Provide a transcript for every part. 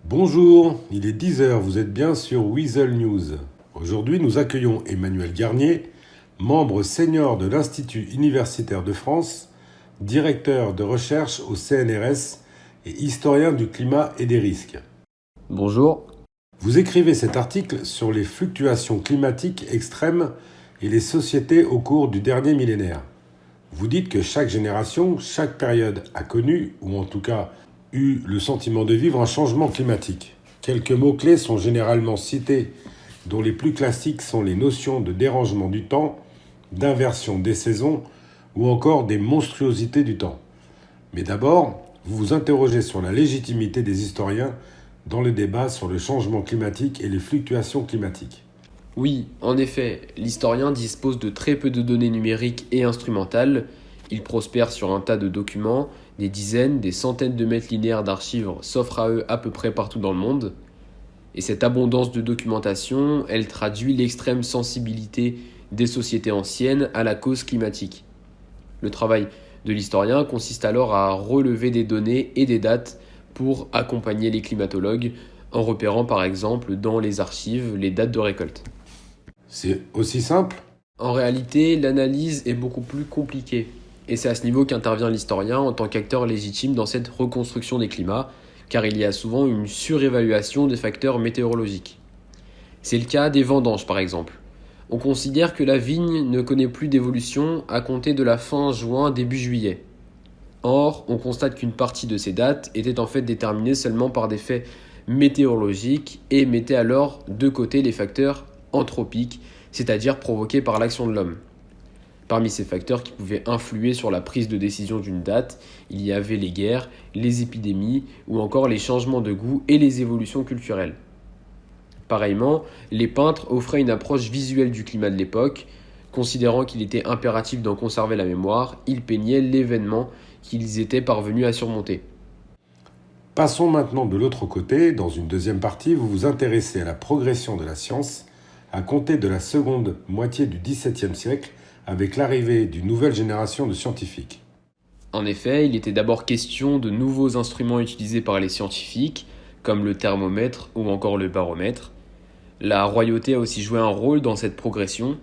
Bonjour, il est 10 heures. Vous êtes bien sur Weasel News. Aujourd'hui, nous accueillons Emmanuel Garnier, membre senior de l'Institut universitaire de France, directeur de recherche au CNRS et historien du climat et des risques. Bonjour. Vous écrivez cet article sur les fluctuations climatiques extrêmes et les sociétés au cours du dernier millénaire. Vous dites que chaque génération, chaque période a connu, ou en tout cas eu le sentiment de vivre un changement climatique. Quelques mots-clés sont généralement cités, dont les plus classiques sont les notions de dérangement du temps, d'inversion des saisons ou encore des monstruosités du temps. Mais d'abord, vous vous interrogez sur la légitimité des historiens dans le débat sur le changement climatique et les fluctuations climatiques. Oui, en effet, l'historien dispose de très peu de données numériques et instrumentales. Il prospère sur un tas de documents, des dizaines, des centaines de mètres linéaires d'archives s'offrent à eux à peu près partout dans le monde. Et cette abondance de documentation, elle traduit l'extrême sensibilité des sociétés anciennes à la cause climatique. Le travail de l'historien consiste alors à relever des données et des dates pour accompagner les climatologues en repérant par exemple dans les archives les dates de récolte. C'est aussi simple ? En réalité, l'analyse est beaucoup plus compliquée. Et c'est à ce niveau qu'intervient l'historien en tant qu'acteur légitime dans cette reconstruction des climats, car il y a souvent une surévaluation des facteurs météorologiques. C'est le cas des vendanges par exemple. On considère que la vigne ne connaît plus d'évolution à compter de la fin juin début juillet. Or, on constate qu'une partie de ces dates était en fait déterminée seulement par des faits météorologiques et mettait alors de côté les facteurs anthropiques, c'est-à-dire provoqués par l'action de l'homme. Parmi ces facteurs qui pouvaient influer sur la prise de décision d'une date, il y avait les guerres, les épidémies ou encore les changements de goût et les évolutions culturelles. Pareillement, les peintres offraient une approche visuelle du climat de l'époque. Considérant qu'il était impératif d'en conserver la mémoire, ils peignaient l'événement qu'ils étaient parvenus à surmonter. Passons maintenant de l'autre côté. Dans une deuxième partie, vous vous intéressez à la progression de la science à compter de la seconde moitié du XVIIe siècle avec l'arrivée d'une nouvelle génération de scientifiques. En effet, il était d'abord question de nouveaux instruments utilisés par les scientifiques, comme le thermomètre ou encore le baromètre. La royauté a aussi joué un rôle dans cette progression.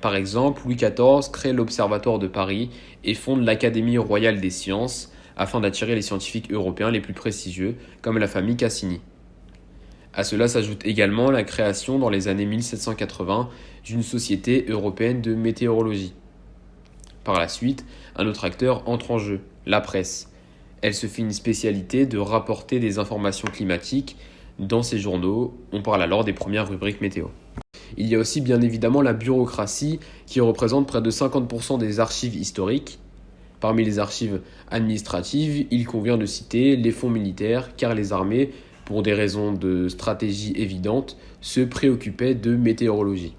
Par exemple, Louis XIV crée l'Observatoire de Paris et fonde l'Académie royale des sciences afin d'attirer les scientifiques européens les plus prestigieux, comme la famille Cassini. À cela s'ajoute également la création dans les années 1780 d'une société européenne de météorologie. Par la suite, un autre acteur entre en jeu, la presse. Elle se fait une spécialité de rapporter des informations climatiques dans ses journaux. On parle alors des premières rubriques météo. Il y a aussi bien évidemment la bureaucratie qui représente près de 50% des archives historiques. Parmi les archives administratives, il convient de citer les fonds militaires car les armées, pour des raisons de stratégie évidentes, se préoccupaient de météorologie.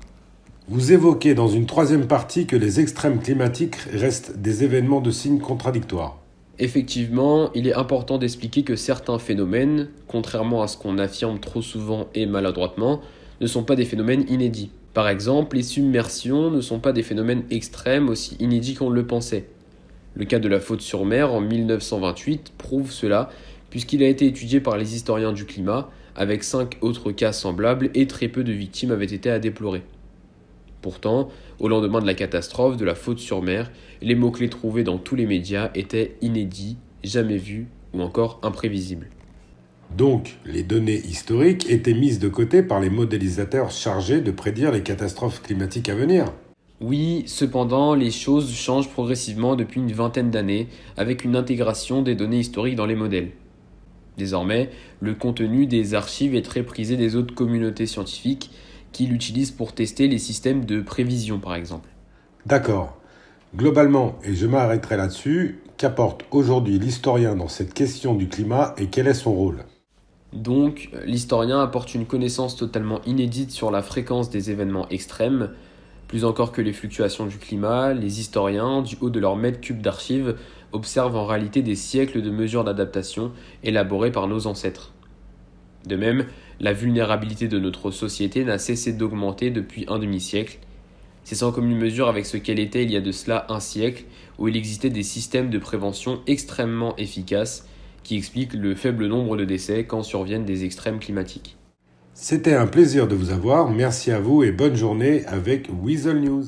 Vous évoquez dans une troisième partie que les extrêmes climatiques restent des événements de signes contradictoires. Effectivement, il est important d'expliquer que certains phénomènes, contrairement à ce qu'on affirme trop souvent et maladroitement, ne sont pas des phénomènes inédits. Par exemple, les submersions ne sont pas des phénomènes extrêmes aussi inédits qu'on le pensait. Le cas de la faute sur mer en 1928 prouve cela, puisqu'il a été étudié par les historiens du climat, avec 5 autres cas semblables et très peu de victimes avaient été à déplorer. Pourtant, au lendemain de la catastrophe de la faute sur mer, les mots-clés trouvés dans tous les médias étaient inédits, jamais vus ou encore imprévisibles. Donc, les données historiques étaient mises de côté par les modélisateurs chargés de prédire les catastrophes climatiques à venir. Oui, cependant, les choses changent progressivement depuis une vingtaine d'années avec une intégration des données historiques dans les modèles. Désormais, le contenu des archives est très prisé des autres communautés scientifiques qui l'utilisent pour tester les systèmes de prévision par exemple. D'accord. Globalement, et je m'arrêterai là-dessus, qu'apporte aujourd'hui l'historien dans cette question du climat et quel est son rôle ? Donc, l'historien apporte une connaissance totalement inédite sur la fréquence des événements extrêmes. Plus encore que les fluctuations du climat, les historiens, du haut de leur mètre cube d'archives, observent en réalité des siècles de mesures d'adaptation élaborées par nos ancêtres. De même, la vulnérabilité de notre société n'a cessé d'augmenter depuis un demi-siècle. C'est sans commune mesure avec ce qu'elle était il y a de cela un siècle, où il existait des systèmes de prévention extrêmement efficaces qui explique le faible nombre de décès quand surviennent des extrêmes climatiques. C'était un plaisir de vous avoir, merci à vous et bonne journée avec Weasel News.